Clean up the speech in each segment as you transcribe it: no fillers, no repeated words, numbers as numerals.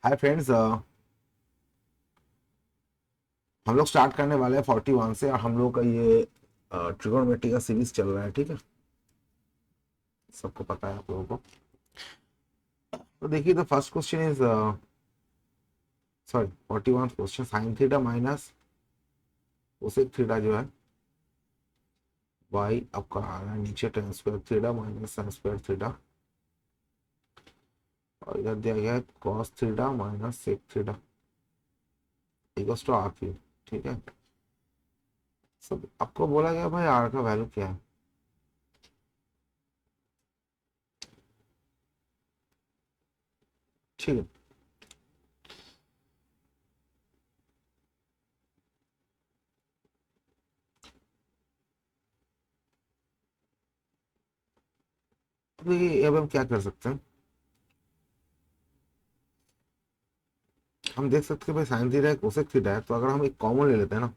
Hi friends, हम लोग start करने वाले हैं 41 से। और हम लोग का ये ट्रिगोनोमेट्री का सीरीज चल रहा है, ठीक है। सबको पता है आप लोगों को। तो देखिए, the first question is, sorry, 41 question, sine theta minus cosec theta जो है वाई आपका आ रहा है नीचे, tan square theta minus sine square theta, और इधर दिया गया है cos theta minus sec theta equals to R cube, ठीक है। सब आपको बोला गया भाई आर का वैल्यू क्या है, ठीक है। तो देखिए, अब हम क्या कर सकते हैं, हम देख सकते हैं भाई साइन थीटा है कोसेक थीटा है, तो अगर हम एक कॉमन ले लेते हैं ना,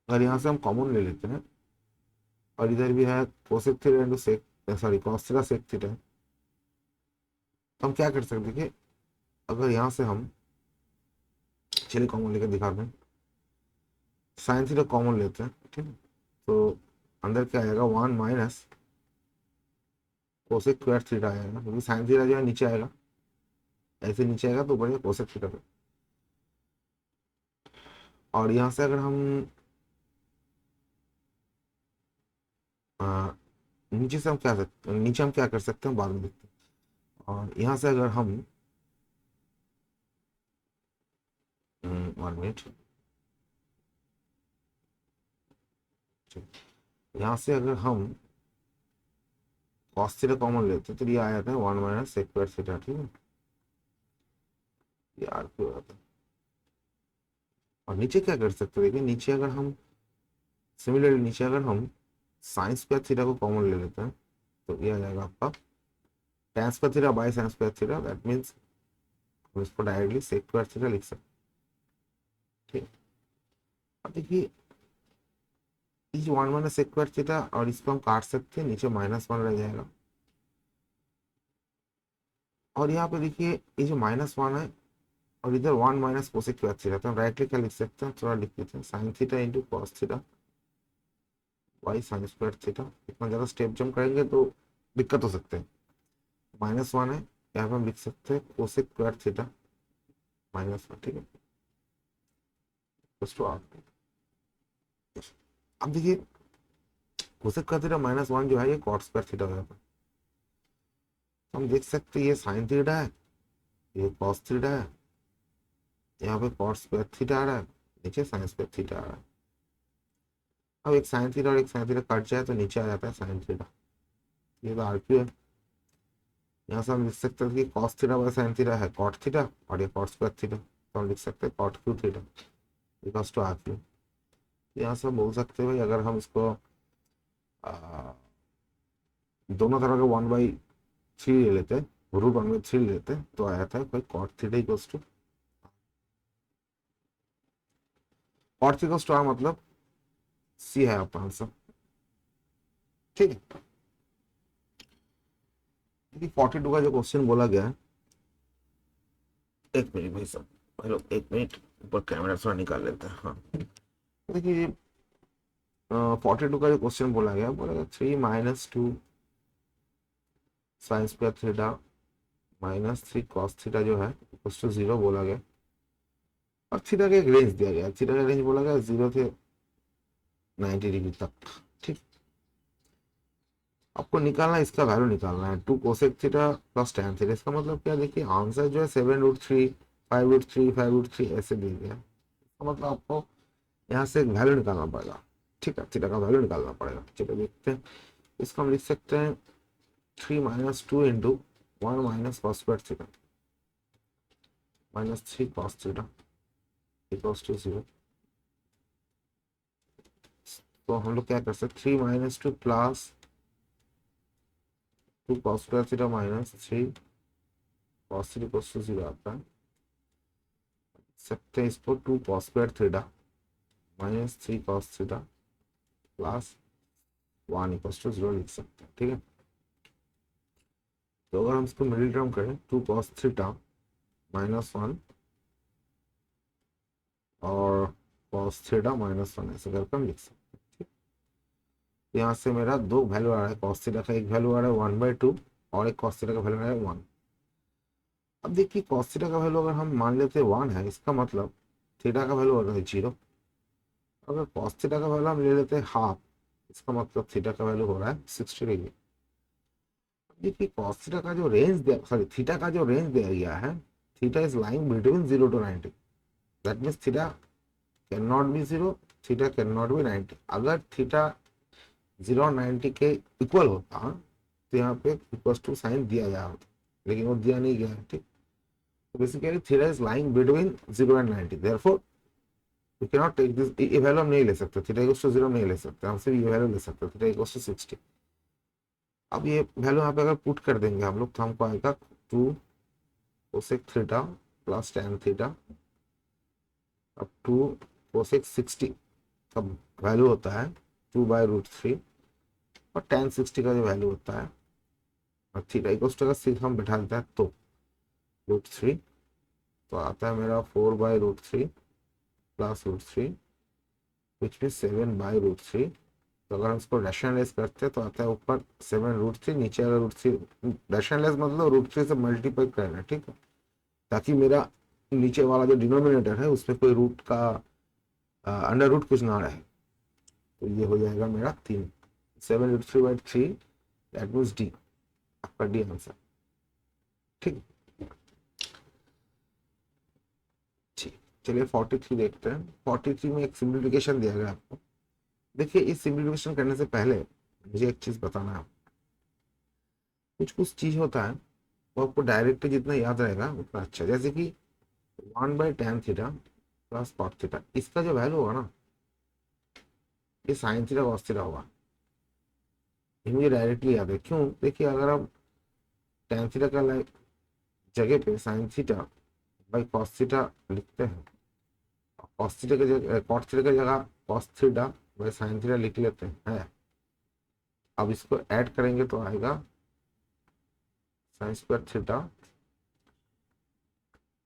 अगर यहाँ से हम कॉमन ले लेते हैं और इधर भी है cosec theta into sec, sorry cos theta sec theta, तो हम क्या कर सकते हैं कि अगर यहाँ से हम, चलिए कॉमन लेकर दिखा दें, साइन थीटा कॉमन लेते हैं, ठीक है। तो अंदर क्या आएगा, one minus cosec square theta आएगा, क्योंकि साइन थीटा जो है नीचे आएगा, ऐसे नीचे आएगा तो ऊपर कोसेक थीटा पे। और यहाँ से अगर हम आ, नीचे से हम क्या सकते, नीचे हम क्या कर सकते हैं बाद में देखते हैं। और यहाँ से अगर हम 1 मिनट, यहाँ से अगर हम कॉस थीटा कॉमन लेते हैं तो ये आ जाता है one minus sec square theta, ठीक है। ये आर क्यू आता है। और नीचे क्या कर सकते हैं, देखिए नीचे अगर हम, सिमिलरली नीचे अगर हम साइन स्क्वायर थीटा को कॉमन ले लेते हैं तो ये आ जाएगा आपका tan square theta by sine square theta, that means हम इसको डायरेक्टली सेक स्क्वायर थीटा लिख सकते हैं, ठीक है। अब देखिए, इस one minus sec square theta और इसको हम काट सकते हैं, नीचे -1 रह जाएगा। और यहाँ पे देखिए ये जो -1 है और इधर one minus cosec square theta, तो हम राइटली क्या लिख सकते हैं, थोड़ा लिख देते हैं, sine theta into cos theta by sine square theta. इतना ज़्यादा स्टेप जंप करेंगे तो दिक्कत हो सकते हैं। -1 है, यहाँ पे हम लिख सकते हैं कोसेक स्क्वायर थीटा -1, ठीक है, प्लस टू आर। अब देखिए, कोसेक स्क्वायर थीटा -1 जो है ये कॉट स्क्वायर थीटा हो जाता है। तो हम देख सकते हैं ये साइन थीटा है, ये कॉस थीटा है, यहाँ पे कॉट स्क्वायर थीटा आ रहा है, नीचे साइन स्क्वायर थीटा आ रहा है। अब एक साइन थीटा और एक साइन थीटा कट जाए तो नीचे आ जाता है साइन थीटा, ये तो आरक्यू है। यहाँ से हम लिख सकते हैं कि cos theta by sine theta है कॉट थीटा, और ये कॉट स्क्वायर थीटा, तो हम लिख सकते हैं cot Q theta equals to R Q. यहाँ से हम बोल सकते हैं भाई अगर हम इसको आ, दोनों तरह के 1/3 ले लेते हैं, √1/3 ले लेते हैं, तो आ जाता है कोई cot theta equals to, cot theta equals to R, मतलब सी है आपका आंसर, ठीक है। 42 का जो क्वेश्चन बोला गया है, एक मिनट भाई सब, भाई लोग एक मिनट, ऊपर कैमरा थोड़ा निकाल लेते हैं, हाँ। देखिए 42 का जो क्वेश्चन बोला गया 3 - 2 sine square theta -3 cos theta जो है इक्वल्स टू 0 बोला गया। और थीटा का एक रेंज दिया गया, थीटा का रेंज बोला गया 0 से 90 डिग्री तक, ठीक। आपको निकालना है, इसका वैल्यू निकालना है, 2 cosec theta plus tan theta. इसका मतलब क्या, देखिए आंसर जो है 7√3, 5√3, 5√3 ऐसे दिया गया है। इसका मतलब आपको यहाँ से एक वैल्यू निकालना पड़ेगा, ठीक है, थीटा का वैल्यू निकालना पड़ेगा। चलो देखते हैं, इसको हम लिख सकते हैं 3 - 2 into 1 minus cos square theta -3 cos theta equals to 0। तो हम लोग क्या कर सकते, 3 - 2 plus 2 cos square theta -3 cos theta equals to 0 आता है। सकते हैं इसको 2 cos square theta -3 cos theta plus 1 equals to 0 लिख सकते हैं, ठीक है। तो अगर हम इसको मिडिल टर्म करें 2 cos थीटा -1 और cos थीटा -1 ऐसे करके हम लिख सकते हैं। ठीक, यहाँ से मेरा दो वैल्यू आ रहा है, cos थीटा का एक वैल्यू आ रहा है 1/2 और एक cos थीटा का वैल्यू आ रहा है 1। अब देखिए cos थीटा का वैल्यू अगर हम मान लेते हैं 1 है, इसका मतलब थीटा का वैल्यू हो रहा है 0। अगर cos थीटा का वैल्यू हम ले लेते हैं हाफ, इसका मतलब थीटा का वैल्यू हो रहा है 60 डिग्री। देखिए cos थीटा का जो रेंज दिया, सॉरी थीटा का जो रेंज दिया गया है, theta is lying between 0 to 90, that means theta can not be 0, theta can not be 90। अगर थीटा 0 और 90 के इक्वल होता तो यहाँ पे इक्वल टू साइन दिया गया होता, लेकिन वो दिया नहीं गया है। ठीक, तो basically theta is lying between 0 and 90, therefore we can not take this, ये वैल्यू हम नहीं ले सकते, थीटा इक्वल्स टू 0 नहीं ले सकते, हम सिर्फ ये वैल्यू ले सकते हैं, थीटा इक्वल्स टू 60। अब ये वैल्यू यहाँ पे अगर पुट कर देंगे हम लोग तो हमको आएगा 2 cosec theta plus tan theta अब 2 कोसेक 60 का वैल्यू होता है 2/√3 और tan 60 का जो वैल्यू होता है और थीटा इक्वल्स टू अगर हम बैठा देते हैं तो √3, तो आता है मेरा 4/√3 प्लस √3 विच मीन 7/√3। तो अगर हम इसको रैशनलाइज करते हैं तो आता है ऊपर 7√3, नीचे अगर √3, रैशनलाइज मतलब √3 से मल्टीप्लाई करना है। ठीक है, ताकि मेरा नीचे वाला जो डिनोमिनेटर है उसमें कोई रूट का अंडर रूट कुछ ना रहे। तो ये हो जाएगा मेरा 3, 7√3/3, दैट मीन्स डी, आपका डी आंसर। ठीक, ठीक, चलिए 43 देखते हैं। 43 में एक सिंप्लीफिकेशन दिया गया आपको। देखिए इस सिंप्लीफिकेशन करने से पहले मुझे एक चीज बताना है, कुछ कुछ चीज होता है वो आपको डायरेक्ट जितना याद रहेगा उतना अच्छा। जैसे कि 1/tan theta plus cot theta, इसका जो वैल्यू होगा ना ये साइन थीटा cos थीटा होगा, ये मुझे डायरेक्टली याद है। क्यों? देखिए अगर आप tan थीटा का जगह पे sign theta by cos theta लिखते हैं, cos थीटा की जगह cot थीटा की जगह cos theta by sine theta लिख लेते हैं है। अब इसको ऐड करेंगे तो आएगा sign square theta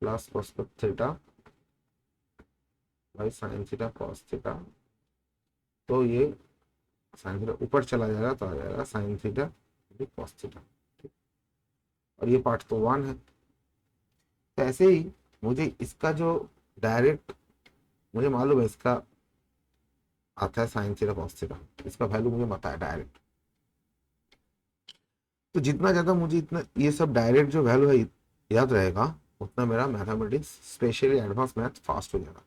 plus cos square theta by sine theta cos theta. तो ये साइन थीटा ऊपर चला जाएगा तो आ जाएगा साइन थीटा cos थीटा। और ये पार्ट तो 1 है। तो ऐसे ही मुझे इसका जो डायरेक्ट मुझे मालूम है, इसका आता है साइन थीटा cos थीटा, इसका वैल्यू मुझे पता है डायरेक्ट। तो जितना ज्यादा मुझे इतना ये सब डायरेक्ट जो वैल्यू है याद रहेगा, उतना मेरा mathematics specially advance math fast हो जाएगा।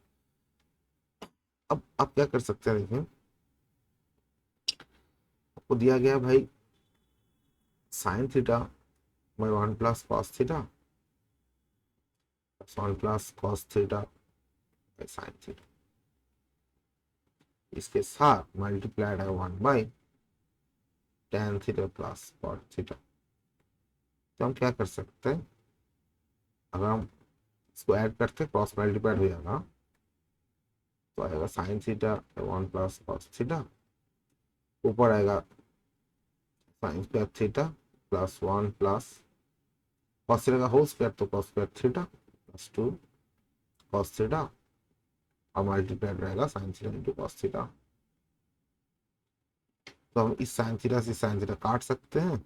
अब आप क्या कर सकते हैं, देखिए आपको दिया गया भाई sign theta by 1 plus cos theta 1 plus cos theta by sine theta, इसके साथ मल्टीप्लाइड है 1/tan theta plus cot theta. तो हम क्या कर सकते हैं, अगर हम इसको ऐड करते हैं क्रॉस मल्टीप्लाइड हो जाएगा तो आएगा sine theta 1 plus cos theta, ऊपर आएगा sign square theta plus 1 plus cos theta का होल स्क्वायर तो cos square theta plus 2 cos theta और मल्टीप्लाइड रहेगा sign theta into cos theta. तो हम इस साइन थीटा से साइन थीटा काट सकते हैं,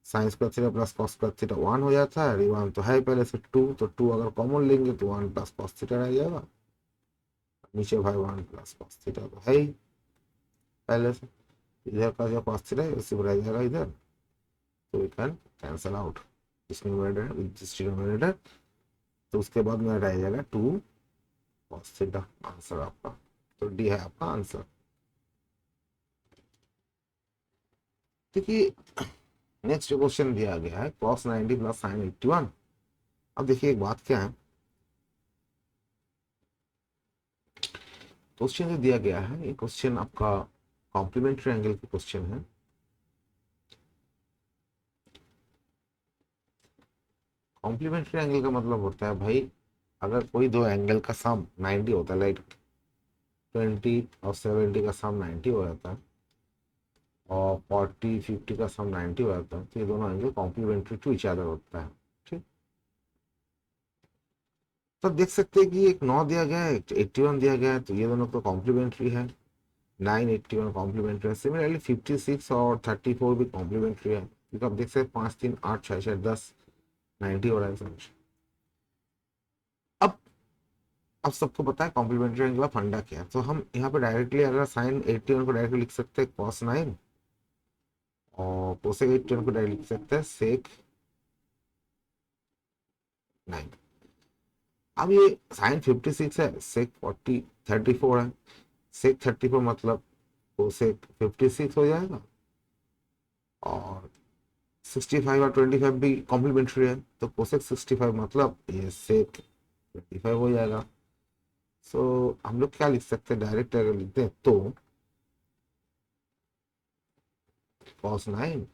sign square theta plus cos square theta 1 हो जाता है, 1 तो है पहले से 2, तो 2 अगर कॉमन लेंगे तो 1 प्लस cos थीटा रह जाएगा, नीचे भाई 1 प्लस cos थीटा तो है ही पहले से, इधर का जो cos थीटा है उसी में रह जाएगा इधर, तो we can cancel out this numerator with this denominator. तो उसके बाद में रह जाएगा 2 cos थीटा, आंसर आपका। तो डी है आपका आंसर। देखिए नेक्स्ट जो क्वेश्चन दिया गया है cos 90 प्लस sin 81। अब देखिए एक बात क्या है, क्वेश्चन जो दिया गया है ये क्वेश्चन आपका कॉम्प्लीमेंट्री एंगल की क्वेश्चन है। कॉम्प्लीमेंट्री एंगल का मतलब होता है भाई अगर कोई दो एंगल का सम 90 होता है, लाइक 20 और 70 का सम 90 हो जाता है, और 40 50 का सम 90 हो जाता है, तो ये दोनों angle complementary to each other होता है। ठीक, तो देख सकते हैं कि एक 9 दिया गया है, 81 दिया गया है, तो ये दोनों तो कॉम्प्लीमेंट्री है। 981 कॉम्प्लीमेंट्री है। सिमिलरली 56 और 34 भी कॉम्प्लीमेंट्री है, क्योंकि आप देख सकते हैं 5 3 8 6 6 10 90 हो रहा है समझ। अब अब सबको पता है कॉम्प्लीमेंट्री एंगल का फंडा क्या है, तो हम यहाँ पे डायरेक्टली अगर साइन 81 को डायरेक्टली लिख सकते हैं कॉस 9, और कोसेक 81 को डायरेक्टली लिख सकते हैं सेक 9। अब ये साइन 56 है, सेक 34 है, सेक 34 मतलब कोसेक 56 हो जाएगा, और 65 और 25 भी कॉम्प्लीमेंट्री है, तो कोसेक 65 मतलब ये सेक 25 हो जाएगा। सो हम लोग क्या लिख सकते हैं, डायरेक्ट अगर लिखते हैं तो कॉस 9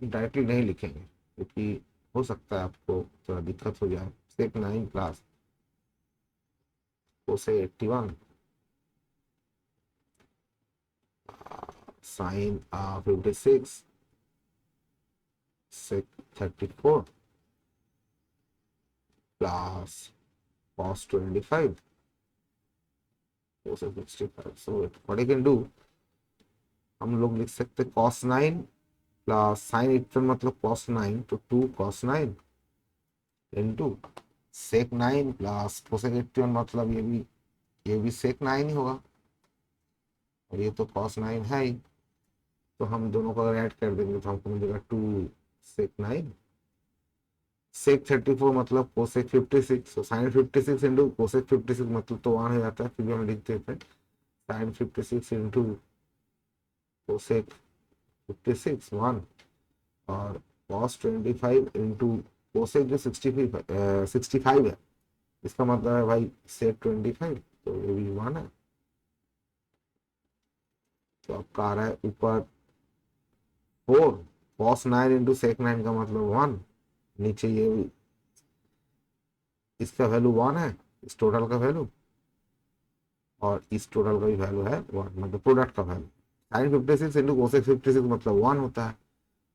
डायरेक्टली नहीं लिखेंगे, क्योंकि हो सकता है आपको थोड़ा दिक्कत हो जाए। सेक 9 plus cosec 81 sign 56 sec 34 plus cos 25 cos 65। So what you can do, हम लोग लिख सकते cos 9 प्लस साइन 81 मतलब cos 9, तो 2 cos 9 into sec 9 plus cosec 81 मतलब ये भी sec 9 ही होगा, और ये तो cos 9 है ही, तो हम दोनों को अगर ऐड कर देंगे तो हमको मिलेगा 2 sec 9। सेक 34 मतलब कोसेक 56, साइन 56 इंटू कोसेक 56 मतलब तो 1 हो जाता है, फिर भी हम लिख देते हैं साइन 56 इंटू कोसेक 56 1, और कॉस 25 इंटू कोसेक जो 65 है, इसका मतलब है भाई सेक 25, तो ये भी 1 है। तो आपका आ रहा है ऊपर 4, कॉस 9 इंटू सेक 9 का मतलब 1, नीचे ये भी इसका वैल्यू 1 है, इस टोटल का वैल्यू, और इस टोटल का भी वैल्यू है 1, मतलब प्रोडक्ट का वैल्यू। साइन 56 इंटू कोसेक 56 मतलब 1 होता है,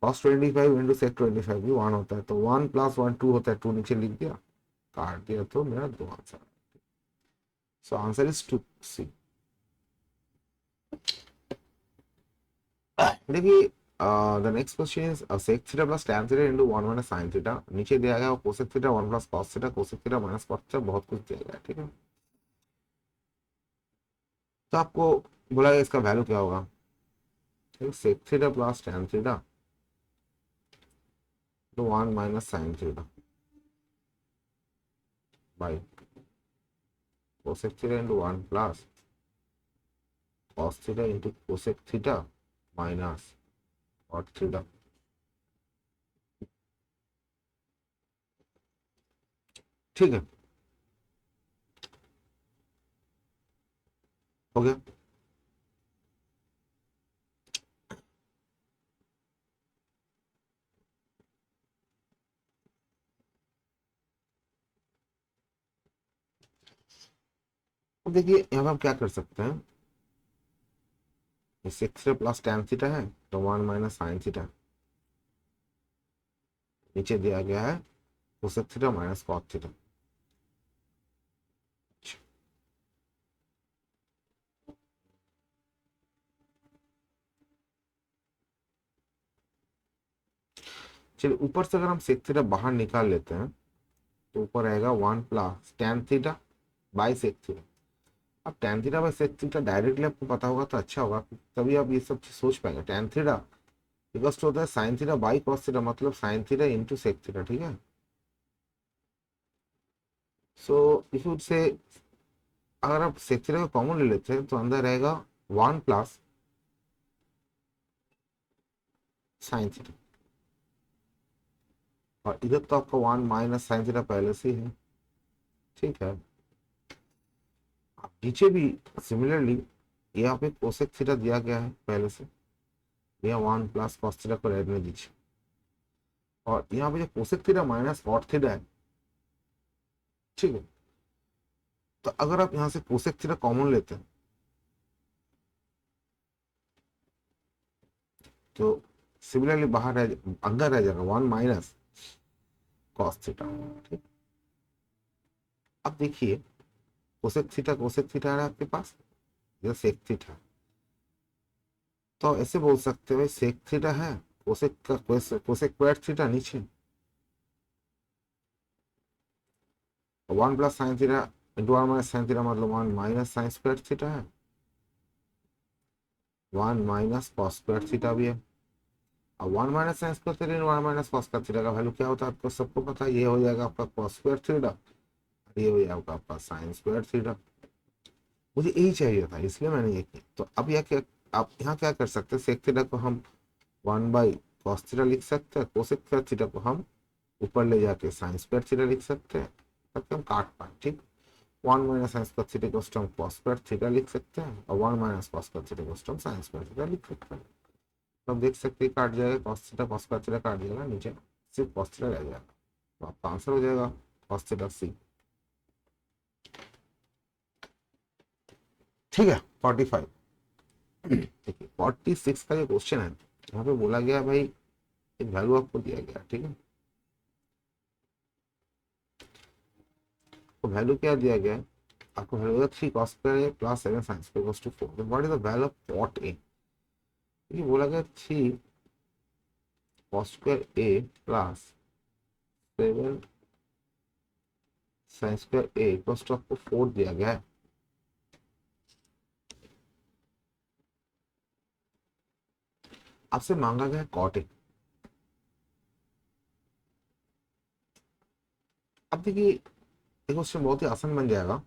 कॉस 25 इंटू सेक 25 भी 1 होता है, तो 1 प्लस 1 2 होता है, 2 नीचे लिख दिया, काट दिया, तो मेरा 2 answer. So answer is 2 C. देखिए the next question is sec theta plus tan theta into 1 minus sine theta, नीचे दिया गया cosec theta 1 plus cos theta, cosec theta minus cos theta, बहुत कुछ दिया गया है, ठीक है। तो आपको बोला इसका वैल्यू क्या होगा, sec theta plus tan theta तो 1 minus sine theta by cosec theta into 1 plus cos theta into cosec theta minus cot theta। ठीक है, हो गया। अब देखिए यहाँ पे हम क्या कर सकते हैं, सिक्स प्लस टेन थीटा है, तो 1 माइनस साइन थीटा, नीचे दिया गया है cosec theta minus cot theta. चलिए ऊपर से अगर हम सेक थीटा बाहर निकाल लेते हैं, तो ऊपर आएगा 1 plus tan theta by sec theta. अब tan theta by sec theta directly आपको पता होगा तो अच्छा होगा, तभी आप ये सब चीज सोच पाएंगे। टेन थीटा इक्वल्स टू होता है sine theta by cos theta, मतलब sine theta into sec theta, ठीक है। सो इफ यू से अगर आप सेक थीटा को कॉमन ले लेते हैं, तो अंदर रहेगा 1 प्लस साइन थीटा, और इधर तो आपका 1 माइनस साइन थीटा पहले से ही है, ठीक है। अब नीचे भी सिमिलरली यहाँ पे कोसेक थीटा दिया गया है पहले से, यहाँ 1 प्लस कॉस थीटा को रहने दीजिए, और यहाँ पे जो cosec theta minus cot theta है, ठीक है। तो अगर आप यहाँ से कोसेक थीटा कॉमन लेते हैं, तो सिमिलरली बाहर अंदर रह जाएगा 1 माइनस कॉस थीटा। ठीक, अब देखिए कोसेक थीटा है आपके पास, या सेक थीटा। तो ऐसे बोल सकते हो सेक थीटा है, कोसेक का कोसेक स्क्वायर थीटा नीचे, 1 plus sign theta into 1 minus sine theta मतलब 1 माइनस साइन स्क्वायर थीटा है, 1 माइनस कॉस स्क्वायर थीटा भी है। अब 1 minus sine square theta into 1 minus cos square theta का वैल्यू क्या होता है आपको सबको पता है, ये हो जाएगा आपका कॉस स्क्वायर थीटा, ये हो जाएगा आपका साइन स्क्वायर थीटा। मुझे यही चाहिए था इसलिए मैंने ये किया। तो अब यह क्या, आप यहाँ क्या कर सकते हैं, सेक थीटा को हम 1 बाई कॉस थीटा लिख सकते हैं, कोसेक स्क्वायर थीटा को हम ऊपर ले जाके साइन स्क्वायर थीटा लिख सकते हैं, ताकि हम काट पाए। ठीक, 1 माइनस साइन स्क्वायर थीटा को हम कॉस स्क्वायर थीटा लिख सकते हैं, और 1 माइनस कॉस स्क्वायर थीटा को हम साइन स्क्वायर थीटा लिख सकते हैं। तो हम देख सकते हैं काट जाएगा, cos theta cos square theta काट जाएगा, नीचे सिर्फ कॉस थीटा रह जाएगा। तो आपका आंसर हो जाएगा कॉस थीटा सी। ठीक है, 45। देखिए 46 का जो क्वेश्चन है, यहाँ पे बोला गया भाई एक वैल्यू आपको दिया गया। ठीक है, तो वैल्यू क्या दिया गया है आपको, value 3 cos square A plus 7 sine square equals to 4। तो what is the value of cot A, ये बोला गया 3 cos square A plus 7 sine square A equals to आपको 4 दिया गया है। आपसे मांगा गया है कॉट ए। अब देखिए ये क्वेश्चन बहुत ही आसान बन जाएगा,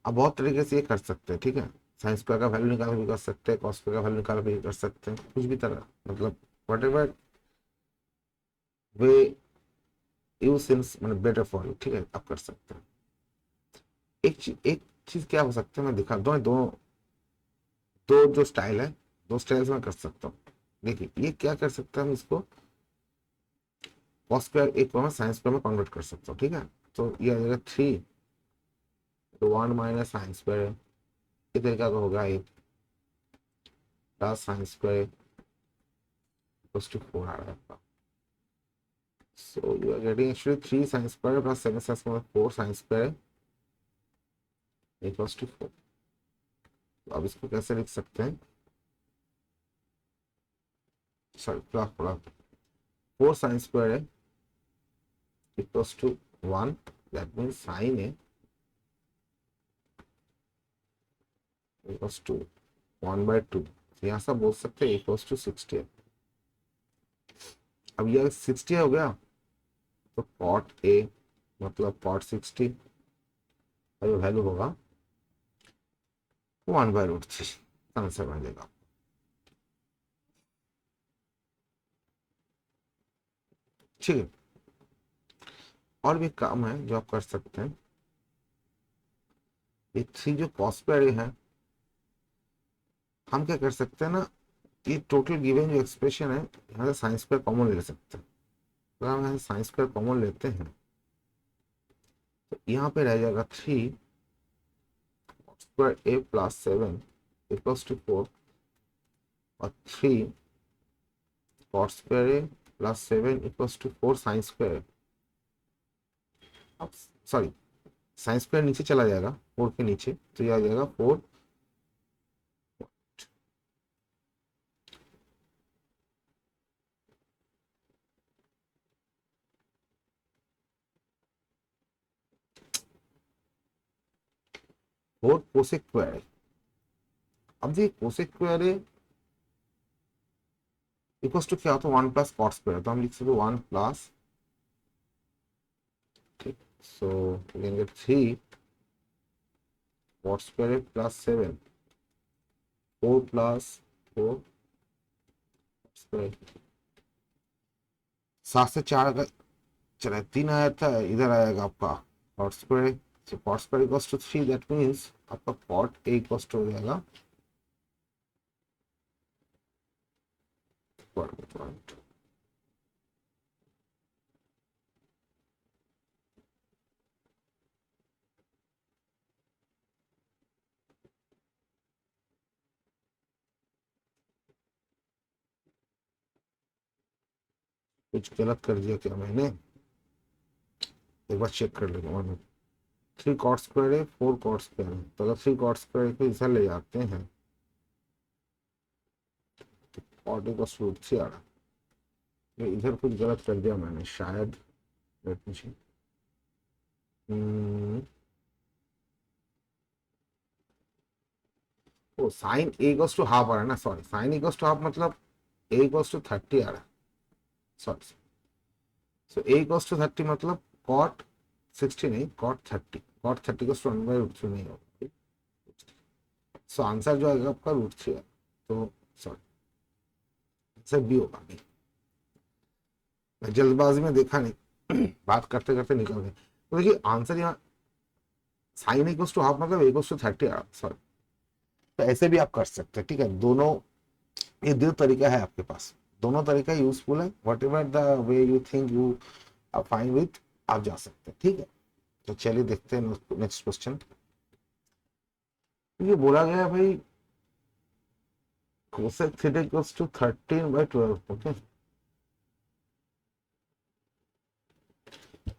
आप बहुत तरीके से ये कर सकते हैं। ठीक है, साइन स्क्वायर का वैल्यू निकाल भी कर सकते हैं, कॉस स्क्वायर का वैल्यू निकाल भी कर सकते हैं, कुछ भी तरह, मतलब what ever way you since मतलब बेटर फॉर यू। ठीक है, आप कर सकते हैं। एक चीज क्या हो सकता है, मैं दिखा दो दो दो जो स्टाइल है, दो स्टाइल में कर सकता हूँ। देखिए ये क्या कर सकते हैं हम इसको कॉस स्क्वायर एक को मैं साइन स्क्वायर में कन्वर्ट कर सकता हूँ। ठीक है, तो ये आ जाएगा 3 तो 1 माइनस साइन स्क्वायर है, ये तरीका का होगा एक plus sine square equals to 4 आ रहा है आपका। So you are getting actually 3 sin square plus 7 sin square 4 sin square equals to 4। तो अब इसको कैसे लिख सकते हैं, sorry plus plus 4 sin square है equals to 1, that means sine है इक्वल्स टू 1/2। यहाँ से बोल सकते हैं इक्वल्स टू 60। अब ये 60 हो गया तो कॉट ए मतलब कॉट 60 का जो वैल्यू होगा 1/√3 आंसर बन जाएगा। ठीक है, और भी काम है जो आप कर सकते हैं। ये 3 जो कॉस स्क्वायर है, हम क्या कर सकते हैं ना, ये टोटल गिवन जो एक्सप्रेशन है यहाँ से साइन स्क्वायर कॉमन ले सकते हैं। अगर हम यहाँ से साइन स्क्वायर कॉमन लेते हैं तो यहाँ पे रह जाएगा 3 square A plus 7 equals to 4, और 3 cot square A plus 7 equals to 4 sine square. अब सॉरी साइन स्क्वायर नीचे चला जाएगा 4 के नीचे, तो ये आ जाएगा 4 4 कोसेक स्क्वायर। अब ये कोसेक स्क्वायर इक्वल्स टू क्या होता है 1 प्लस कॉट स्क्वायर, तो हम लिख सकते 1 प्लस, ठीक, सो लेंगे 3 cot square plus 7 4 plus 4 square. 7 से 4 अगर चले 3 आया था, इधर आएगा आपका cot square, so cot square equals to 3, that means आपका cot a equals to हो जाएगा 1/2। कुछ गलत कर दिया क्या मैंने? एक बार चेक कर लेंगे। 3 cot square है, 4 cot square है, तो अगर 3 cot square को इधर ले जाते हैं और को रूट 3 आ रहा है। इधर कुछ गलत कर दिया मैंने शायद। Let me see. Oh sine A equals to half आ रहा है ना, sorry, sine equals to half मतलब ए इक्वल्स टू 30 आ रहा है, sorry. So A equals to 30 मतलब कॉट 60 नहीं, कॉट 30 को 1/√3 नहीं होगा। सो आंसर जो आएगा आपका √3 है, तो सॉरी आंसर बी होगा। मैं जल्दबाजी में देखा नहीं बात करते करते निकल गए। तो देखिए आंसर यहाँ साइन इक्वल्स टू हाफ मतलब ए इक्वल्स टू 30 आ रहा, सॉरी। तो ऐसे भी आप कर सकते हैं, ठीक है। दोनों, ये दो तरीका है आपके पास, दोनों तरीका यूजफुल है। Whatever the way you think you are fine with, आप जा सकते हैं, ठीक है। तो चलिए देखते हैं नेक्स्ट क्वेश्चन। ये बोला गया है भाई cosec theta equals to 13/12, okay.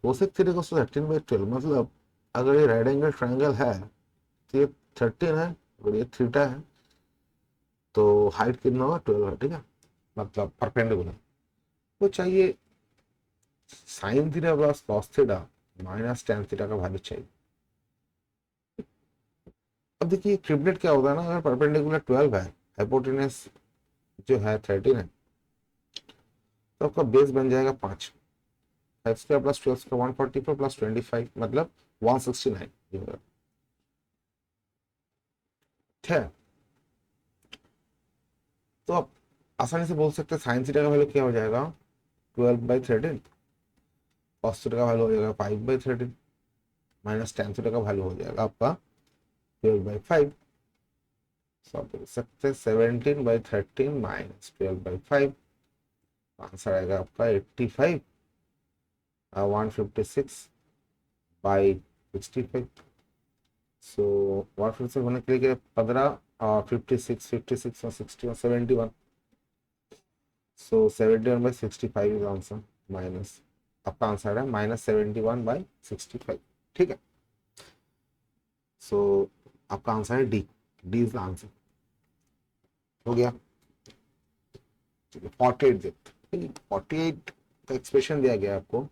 cosec theta equals to 13/12 मतलब अगर ये राइट एंगल ट्रायंगल है तो ये 13 है और ये थीटा है, तो हाइट कितना होगा 12 है, ठीक है, मतलब परपेंडिकुलर। तो चाहिए sine theta plus cos theta minus tan theta का वैल्यू चाहिए। अब देखिए ट्रिपलेट क्या होता है ना, अगर परपेंडिकुलर 12 है, हाइपोटेनस जो है 13 है, तो आपका बेस बन जाएगा 5। 5 स्क्वायर प्लस 12 स्क्वायर 144 प्लस 25 मतलब 169, ठीक है। तो आप आसानी से बोल सकते हैं साइन थीटा का वैल्यू क्या हो जाएगा 12/13, कॉस थीटा का वैल्यू हो जाएगा 5/13, माइनस टेन थीटा का वैल्यू हो जाएगा आपका 12/5। सो आप बोल सकते हैं 17/13 माइनस 12/5, आंसर आएगा आपका 85, 156/65। सो 156 होने के लिए 15 और 56 और 60 और 71, सो 71/65 इज आंसर, माइनस आपका आंसर है -71/65, ठीक है। सो आपका आंसर है D, D is the answer, हो गया। 48 देखते, 48 का एक्सप्रेशन दिया गया आपको,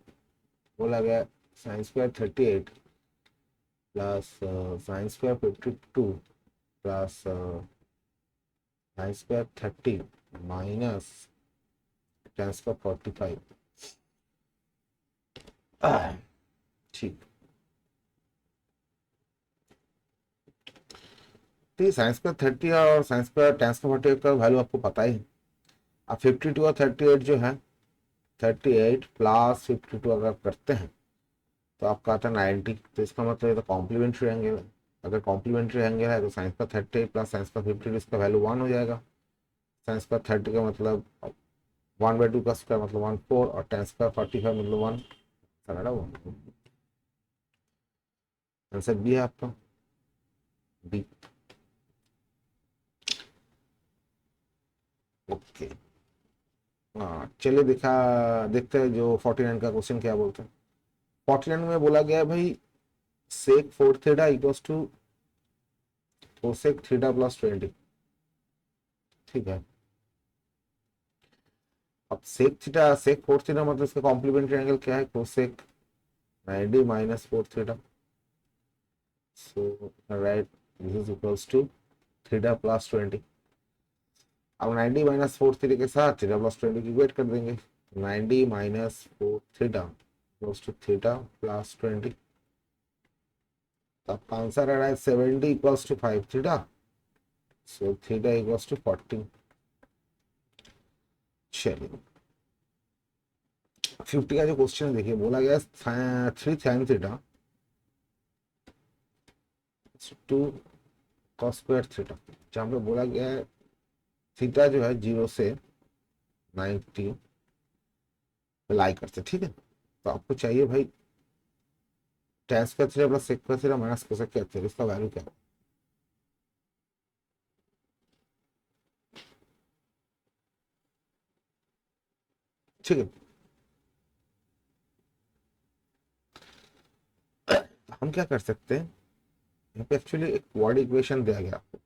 बोला गया sine square 38 plus sine square 52 plus sine square 30 minus ten square 45, ठीक। तो साइन स्क्वायर 30 और साइन स्क्वायर टेन स्क्वायर 45 का वैल्यू आपको पता ही है। अब 52 और 38 जो है, 38 प्लस 52 अगर करते हैं तो आपका आता है 90, तो इसका मतलब ये तो कॉम्प्लीमेंट्री एंगल है। अगर कॉम्प्लीमेंट्री एंगल है तो साइंस का 30 प्लस साइंस का 50, इसका वैल्यू 1 हो जाएगा। साइंस का 30 का मतलब 1/2 का स्क्वायर मतलब 1/4 और टेन स्क्वायर 45 मतलब 1, सारा 1। आंसर बी है आपका, बी, ओके। हाँ चलिए देखते हैं जो 49 का क्वेश्चन क्या बोलते हैं। 49 में बोला गया है भाई sec 4 theta equals to cosec theta plus 20, ठीक है। अब सेक थीटा सेक 4 थीटा मतलब इसका कॉम्प्लीमेंट्री एंगल क्या है, cosec 90 minus 4 theta, so write this is equals to theta plus 20। अब 90 माइनस 4 थीटा के साथ थीटा प्लस 20 की वेट कर देंगे, 90 minus 4 theta equals to theta plus 20। आपका आंसर आ रहा है 70 equals to 5 theta, so theta equals to 40। चलिए 50 का जो क्वेश्चन है देखिए, बोला गया 3 sine theta two cos square theta, जहाँ पे बोला गया है थीटा जो है 0 से 90 लाई करते, ठीक है। तो आपको चाहिए भाई tan square theta plus sec square theta minus cosec square theta, इसका वैल्यू क्या है, ठीक है। क्या कर सकते हैं, यहाँ पे एक्चुअली एक वर्ड इक्वेशन दिया गया आपको,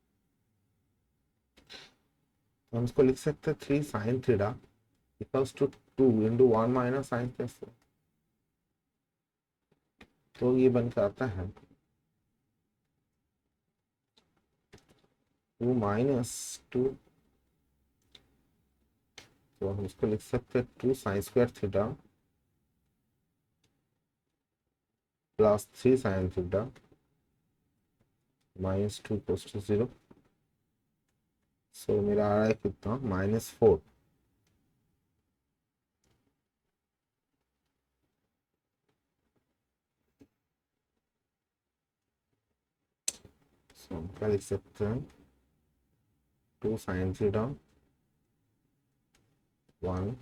तो हम इसको लिख सकते हैं 3 sin theta equals to 2 into 1 minus sine plus 4। तो ये बन के आता है 2 माइनस 2, तो हम इसको लिख सकते हैं 2 sine square theta plus 3 sine theta minus 2 equals to 0। So मेरा आ रहा है कितना, -4। सो हम क्या लिख सकते हैं, 2 sine theta 1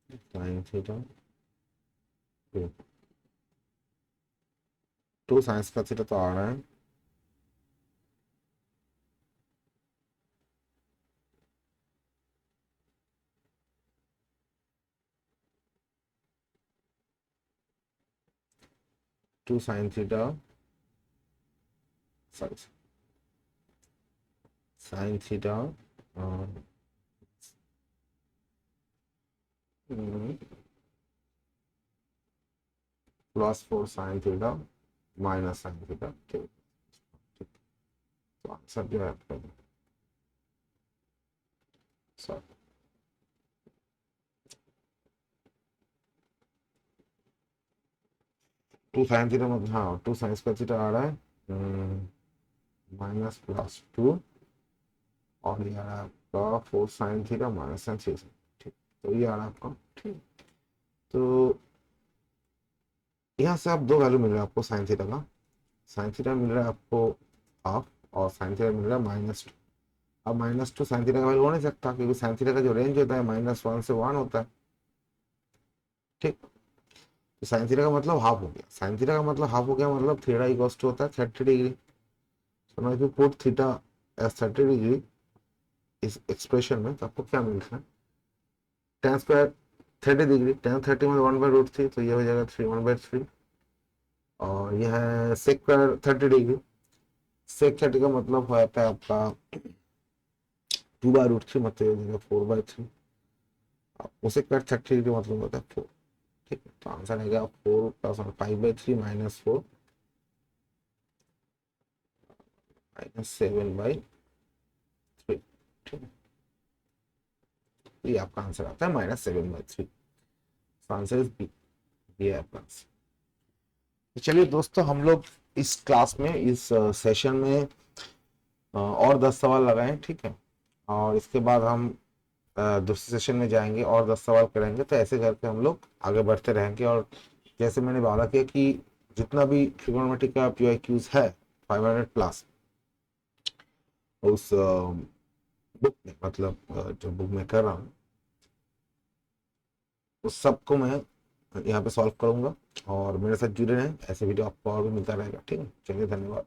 sine theta 2, 2 science का थीटा तो आ रहा है 2 sine theta, sorry sine theta plus 4 sign theta minus sine theta. ठीक, तो आंसर जो है आपका, सॉरी 2 साइन थीटा मतलब, हाँ 2 साइन का थीटा आ रहा है -+2, और ये आ रहा है आपका 4 sign theta minus sine theta. ठीक, तो ये आ रहा है आपका। ठीक, तो यहाँ से आप दो वैल्यू मिल रहा है आपको साइन थीटा का, साइन थीटा मिल रहा है आपको हाफ, और साइन थीटा मिल रहा है -2। अब -2 साइन थीटा का वैल्यू हो नहीं सकता, क्योंकि साइन थीटा का जो रेंज होता है -1 से 1 होता है। ठीक, तो साइन थीटा का मतलब हाफ हो गया, साइन थीटा का मतलब हाफ हो गया, मतलब थीटा इक्वल्स टू होता है 30 degree. So now if you put theta as 30 degree इस एक्सप्रेशन में, तो आपको क्या मिलता है, tan स्क्वायर 30 डिग्री, tan 30 में 1/√3, तो ये हो जाएगा 3 1/3। और यह है सेक स्क्वायर 30 डिग्री, सेक 30 का मतलब हो जाता है आपका 2/√3, मतलब ये हो जाएगा 4/3। उसे कर 30 डिग्री मतलब होता है 4। ठीक है, तो आंसर आएगा 4 प्लस 5/3 -4 -7/3। ठीक है, ये आपका आंसर आता है -7/3। आंसर इज बी, ये आपका आंसर। तो चलिए दोस्तों, हम लोग इस क्लास में, इस सेशन में और 10 सवाल लगाए, ठीक है, और इसके बाद हम दूसरे सेशन में जाएंगे और 10 सवाल करेंगे। तो ऐसे करके हम लोग आगे बढ़ते रहेंगे। और जैसे मैंने वादा किया कि जितना भी ट्रिगोनोमेट्री का PYQs है 500+, उस बुक में, मतलब जो बुक में कर रहा हूँ, उस सबको मैं यहाँ पे सॉल्व करूंगा। और मेरे साथ जुड़े रहें, ऐसे वीडियो आपको और भी मिलता रहेगा। ठीक है, चलिए धन्यवाद।